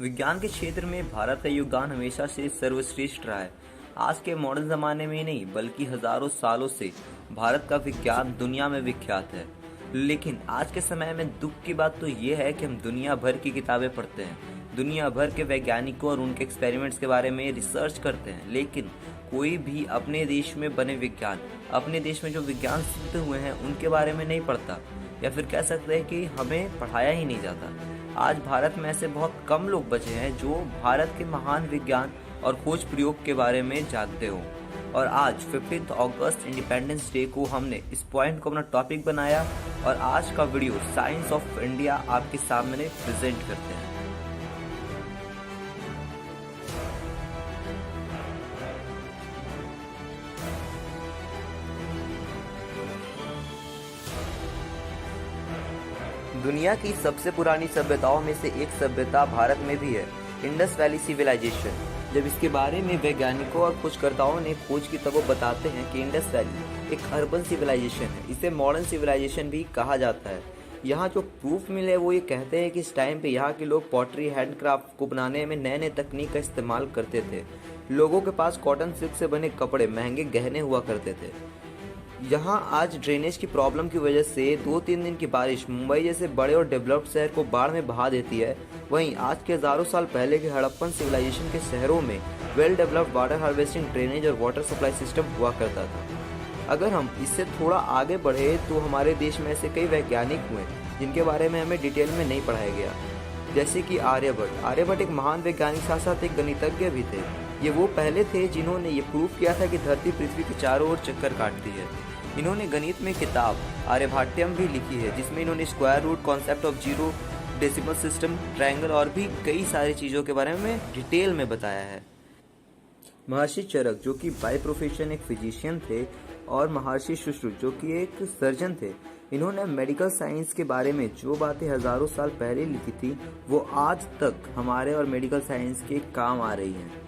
विज्ञान के क्षेत्र में भारत का योगदान हमेशा से सर्वश्रेष्ठ रहा है। आज के मॉडर्न ज़माने में नहीं बल्कि हज़ारों सालों से भारत का विज्ञान दुनिया में विख्यात है। लेकिन आज के समय में दुख की बात तो ये है कि हम दुनिया भर की किताबें पढ़ते हैं, दुनिया भर के वैज्ञानिकों और उनके एक्सपेरिमेंट्स के बारे में रिसर्च करते हैं, लेकिन कोई भी अपने देश में बने विज्ञान, अपने देश में जो विज्ञान सिद्ध हुए हैं उनके बारे में नहीं पढ़ता, या फिर कह सकते हैं कि हमें पढ़ाया ही नहीं जाता। आज भारत में ऐसे बहुत कम लोग बचे हैं जो भारत के महान विज्ञान और खोज प्रयोग के बारे में जानते हो। और आज 15 अगस्त इंडिपेंडेंस डे को हमने इस पॉइंट को अपना टॉपिक बनाया और आज का वीडियो साइंस ऑफ इंडिया आपके सामने प्रेजेंट करते हैं। दुनिया की सबसे पुरानी सभ्यताओं में से एक सभ्यता भारत में भी है, इंडस वैली सिविलाइजेशन। जब इसके बारे में वैज्ञानिकों और खोजकर्ताओं ने खोज की तब वो बताते हैं कि इंडस वैली एक अर्बन सिविलाइजेशन है, इसे मॉडर्न सिविलाइजेशन भी कहा जाता है। यहाँ जो प्रूफ मिले वो ये कहते हैं कि इस टाइम पे यहाँ के लोग पॉटरी हैंडक्राफ्ट को बनाने में नए नए तकनीक का इस्तेमाल करते थे। लोगों के पास कॉटन सिल्क से बने कपड़े, महंगे गहने हुआ करते थे। यहाँ आज ड्रेनेज की प्रॉब्लम की वजह से 2-3 दिन की बारिश मुंबई जैसे बड़े और डेवलप्ड शहर को बाढ़ में बहा देती है। वहीं आज के हजारों साल पहले के हड़प्पन सिविलाइजेशन के शहरों में well developed water harvesting, drainage और वाटर सप्लाई सिस्टम हुआ करता था। अगर हम इससे थोड़ा आगे बढ़े तो हमारे देश में ऐसे कई वैज्ञानिक हुए जिनके बारे में हमें डिटेल में नहीं पढ़ाया गया, जैसे कि आर्यभट्ट एक महान वैज्ञानिक साथ साथ एक गणितज्ञ भी थे। ये वो पहले थे जिन्होंने ये प्रूव किया था कि धरती पृथ्वी के चारों ओर चक्कर काटती है। इन्होंने गणित में किताब आर्यभट्टियम भी लिखी है, जिसमें इन्होंने square root, concept of zero, decimal system, triangle और भी कई सारी चीज़ों के बारे में डिटेल में बताया है। महर्षि चरक जो कि बाय प्रोफेशन एक फिजिशियन थे और महर्षि सुश्रुत जो कि एक सर्जन थे, इन्होंने मेडिकल साइंस के बारे में जो बातें हजारों साल पहले लिखी थी वो आज तक हमारे और मेडिकल साइंस के काम आ रही हैं।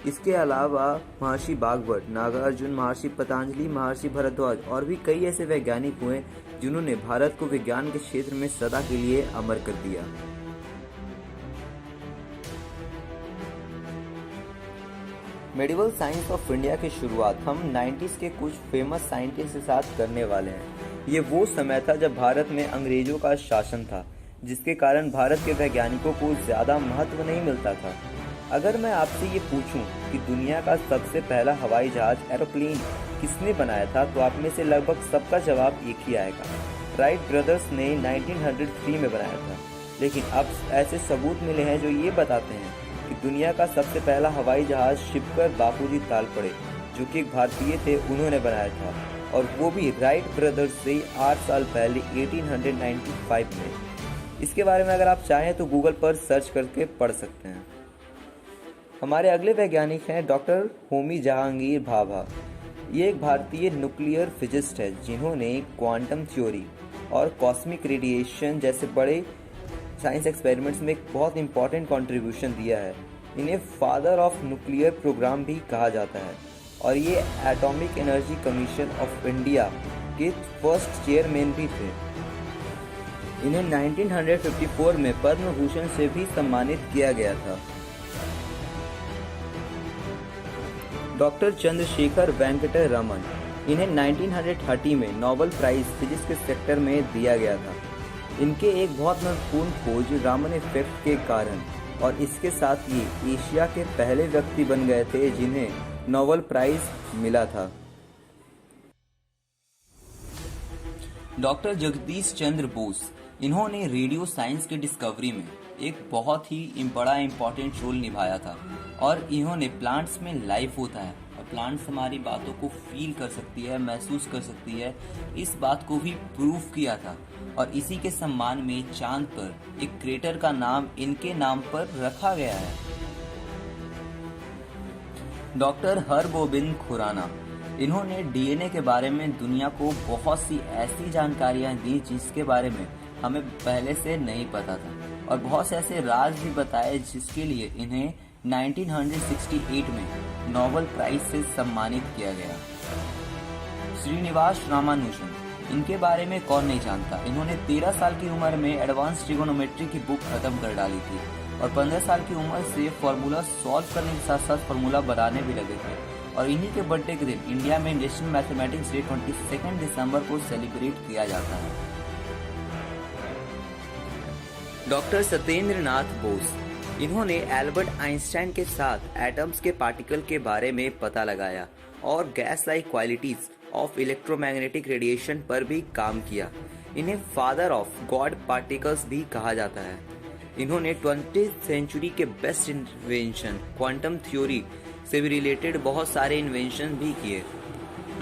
इसके अलावा महर्षि भागवत, नागार्जुन, महर्षि पतंजलि, महर्षि भरद्वाज और भी कई ऐसे वैज्ञानिक हुए जिन्होंने भारत को विज्ञान के क्षेत्र में सदा के लिए अमर कर दिया। मेडिवल साइंस ऑफ इंडिया की शुरुआत हम 90s के कुछ फेमस साइंटिस्ट के साथ करने वाले हैं। ये वो समय था जब भारत में अंग्रेजों का शासन था, जिसके कारण भारत के वैज्ञानिकों को ज्यादा महत्व नहीं मिलता था। अगर मैं आपसे ये पूछूं कि दुनिया का सबसे पहला हवाई जहाज एरोप्लेन किसने बनाया था, तो आप में से लगभग सबका जवाब एक ही आएगा, राइट ब्रदर्स ने 1903 में बनाया था। लेकिन अब ऐसे सबूत मिले हैं जो ये बताते हैं कि दुनिया का सबसे पहला हवाई जहाज शिपकर बापूजी तालपड़े, जो कि एक भारतीय थे, उन्होंने बनाया था, और वो भी राइट ब्रदर्स से 8 साल पहले 1895 में। इसके बारे में अगर आप चाहें तो गूगल पर सर्च करके पढ़ सकते हैं। हमारे अगले वैज्ञानिक हैं डॉक्टर होमी जहांगीर भाभा। ये एक भारतीय न्यूक्लियर फिजिस्ट है जिन्होंने क्वांटम थ्योरी और कॉस्मिक रेडिएशन जैसे बड़े साइंस एक्सपेरिमेंट्स में एक बहुत इंपॉर्टेंट कंट्रीब्यूशन दिया है। इन्हें फादर ऑफ न्यूक्लियर प्रोग्राम भी कहा जाता है और ये atomic energy commission of India के फर्स्ट चेयरमैन भी थे। इन्हें 1954 में पद्म भूषण से भी सम्मानित किया गया था। डॉक्टर चंद्रशेखर वेंकट रमन, इन्हें 1930 में नोबेल प्राइज फिजिक्स के सेक्टर में दिया गया था। इनके एक बहुत महत्वपूर्ण खोज रामन इफेक्ट के कारण और इसके साथ ही एशिया के पहले व्यक्ति बन गए थे जिन्हें नोबेल प्राइज मिला था। डॉक्टर जगदीश चंद्र बोस, इन्होंने रेडियो साइंस की डिस्कवरी में एक बहुत ही बड़ा इम्पोर्टेंट रोल निभाया था और इन्होंने प्लांट्स में लाइफ होता है और प्लांट्स हमारी बातों को फील कर सकती है, महसूस कर सकती है, इस बात को भी प्रूव किया था। और इसी के सम्मान में चांद पर एक क्रेटर का नाम इनके नाम पर रखा गया है। डॉक्टर हरगोबिंद खुराना, इन्होंने डीएनए के बारे में दुनिया को बहुत सी ऐसी जानकारियां दी जिसके बारे में हमें पहले से नहीं पता था और बहुत से ऐसे राज भी बताए जिसके लिए इन्हें 1968 में नोबेल प्राइज से सम्मानित किया गया। श्रीनिवास रामानुजन, इनके बारे में कौन नहीं जानता। इन्होंने 13 साल की उम्र में एडवांस ट्रिगोनोमेट्री की बुक खत्म कर डाली थी और 15 साल की उम्र से फार्मूला सॉल्व करने के साथ साथ फार्मूला बनाने भी लगे थे। और इन्हीं के बर्थडे के दिन इंडिया में नेशनल मैथमेटिक्स डे 22 दिसंबर को सेलिब्रेट किया जाता है। डॉक्टर सत्येंद्र नाथ बोस, इन्होंने एल्बर्ट आइंस्टाइन के साथ एटम्स के पार्टिकल के बारे में पता लगाया और gas like qualities of electromagnetic radiation पर भी काम किया। इन्हें फादर ऑफ गॉड पार्टिकल्स भी कहा जाता है। इन्होंने 20th सेंचुरी के बेस्ट इन्वेंशन क्वांटम थ्योरी से भी रिलेटेड बहुत सारे इन्वेंशन भी किए।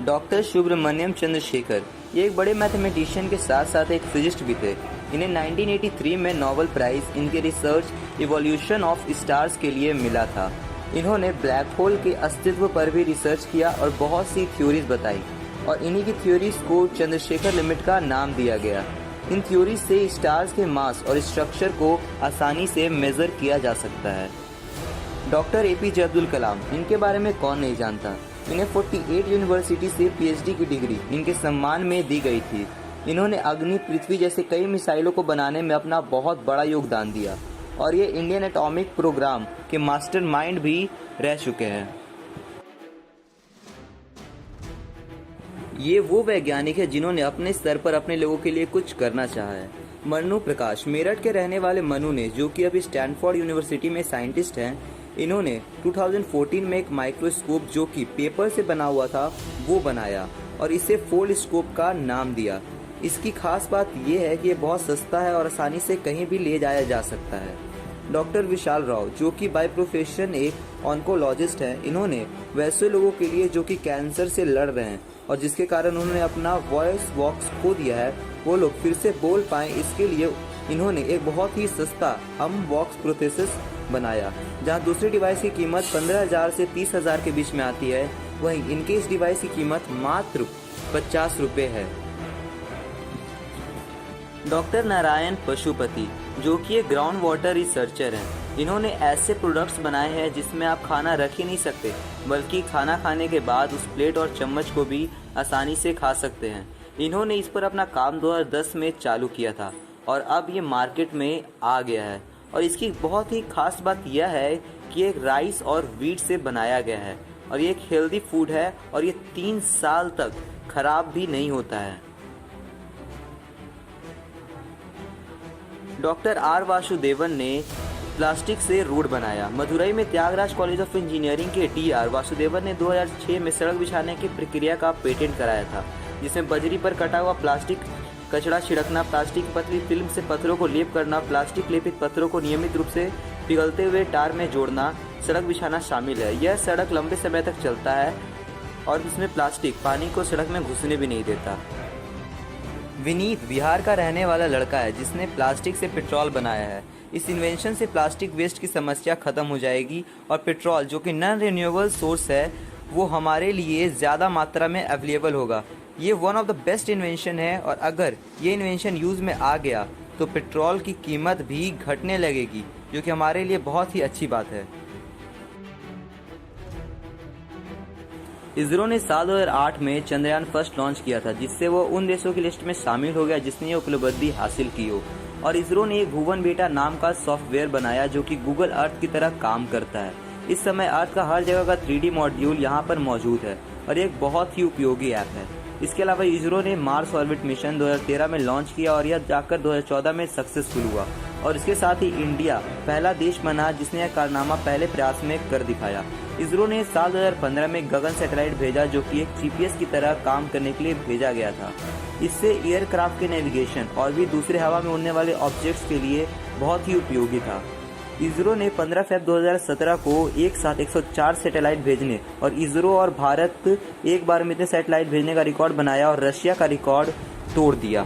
डॉक्टर सुब्रमण्यम चंद्रशेखर, ये एक बड़े मैथमेटिशियन के साथ साथ एक फिजिस्ट भी थे। इन्हें 1983 में नोबेल प्राइज इनके रिसर्च इवोल्यूशन ऑफ स्टार्स के लिए मिला था। इन्होंने ब्लैक होल के अस्तित्व पर भी रिसर्च किया और बहुत सी थ्योरीज बताई और इन्हीं की थ्योरीज को चंद्रशेखर लिमिट का नाम दिया गया। इन थ्योरीज से स्टार्स के मास और स्ट्रक्चर को आसानी से मेजर किया जा सकता है। डॉक्टर एपीजे अब्दुल कलाम, इनके बारे में कौन नहीं जानता। इन्हें 48 यूनिवर्सिटी से पीएचडी की डिग्री इनके सम्मान में दी गई थी। इन्होंने अग्नि, पृथ्वी जैसे कई मिसाइलों को बनाने में अपना बहुत बड़ा योगदान दिया और ये इंडियन एटॉमिक प्रोग्राम के मास्टरमाइंड भी रह चुके हैं। ये वो वैज्ञानिक है जिन्होंने अपने स्तर पर अपने लोगों के लिए कुछ करना चाहा है। मनु प्रकाश, मेरठ के रहने वाले मनु ने, जो कि अभी स्टैनफोर्ड यूनिवर्सिटी में साइंटिस्ट हैं, इन्होंने 2014 में एक माइक्रोस्कोप जो कि पेपर से बना हुआ था वो बनाया और इसे फोल्डस्कोप का नाम दिया। इसकी खास बात यह है कि ये बहुत सस्ता है और आसानी से कहीं भी ले जाया जा सकता है। डॉक्टर विशाल राव, जो कि बाय प्रोफेशन एक ऑन्कोलॉजिस्ट हैं, इन्होंने वैसे लोगों के लिए जो कि कैंसर से लड़ रहे हैं और जिसके कारण उन्होंने अपना वॉइस बॉक्स खो दिया है, वो लोग फिर से बोल पाएं, इसके लिए इन्होंने एक बहुत ही सस्ता हम बॉक्स प्रोथेसिस बनाया। जहां दूसरी डिवाइस की कीमत 15,000 से 30,000 के बीच में आती है, वहीं इनके इस डिवाइस की कीमत मात्र 50 रुपये है। डॉक्टर नारायण पशुपति, जो कि एक ग्राउंड वाटर रिसर्चर हैं, इन्होंने ऐसे प्रोडक्ट्स बनाए हैं जिसमें आप खाना रख ही नहीं सकते, बल्कि खाना खाने के बाद उस प्लेट और चम्मच को भी आसानी से खा सकते हैं। इन्होंने इस पर अपना काम 2010 में चालू किया था और अब ये मार्केट में आ गया है। और इसकी बहुत ही खास बात यह है कि ये राइस और व्हीट से बनाया गया है और ये एक हेल्दी फूड है और ये 3 साल तक खराब भी नहीं होता है। डॉक्टर आर वासुदेवन ने प्लास्टिक से रोड बनाया। मदुरई में त्यागराज कॉलेज ऑफ इंजीनियरिंग के डी.आर. वासुदेवन ने 2006 में सड़क बिछाने की प्रक्रिया का पेटेंट कराया था, जिसमें बजरी पर कटा हुआ प्लास्टिक कचरा छिड़कना, प्लास्टिक की पतली फिल्म से पत्थरों को लेप करना, प्लास्टिक लेपित पत्थरों को नियमित रूप से पिघलते हुए टार में जोड़ना, सड़क बिछाना शामिल है। यह सड़क लंबे समय तक चलता है और इसमें प्लास्टिक पानी को सड़क में घुसने भी नहीं देता। विनीत बिहार का रहने वाला लड़का है जिसने प्लास्टिक से पेट्रोल बनाया है। इस इन्वेंशन से प्लास्टिक वेस्ट की समस्या खत्म हो जाएगी और पेट्रोल, जो कि नॉन रिन्यूएबल सोर्स है, वो हमारे लिए ज़्यादा मात्रा में अवेलेबल होगा। ये one of the best invention है और अगर ये इन्वेंशन यूज़ में आ गया तो पेट्रोल की कीमत भी घटने लगेगी, जो कि हमारे लिए बहुत ही अच्छी बात है। इसरो ने साल 2008 में चंद्रयान फर्स्ट लॉन्च किया था, जिससे वो उन देशों की लिस्ट में शामिल हो गया जिसने ये उपलब्धि हासिल की हो। और इसरो ने एक भुवन बेटा नाम का सॉफ्टवेयर बनाया जो कि गूगल अर्थ की तरह काम करता है। इस समय अर्थ का हर जगह का 3D मॉड्यूल यहाँ पर मौजूद है और एक बहुत ही उपयोगी ऐप है। इसके अलावा इसरो ने मार्स ऑर्बिट मिशन 2013 में लॉन्च किया और यह जाकर 2014 में सक्सेसफुल हुआ और इसके साथ ही इंडिया पहला देश बना जिसने यह कारनामा पहले प्रयास में कर दिखाया। इसरो ने साल 2015 में गगन सैटेलाइट भेजा जो कि एक जीपीएस की तरह काम करने के लिए भेजा गया था। इससे एयरक्राफ्ट के नेविगेशन और भी दूसरे हवा में उड़ने वाले ऑब्जेक्ट्स के लिए बहुत ही उपयोगी था। इसरो ने 15 फरवरी 2017 को एक साथ 104 सैटेलाइट भेजने और इसरो और भारत एक बार में इतने सैटेलाइट भेजने का रिकॉर्ड बनाया और रशिया का रिकॉर्ड तोड़ दिया।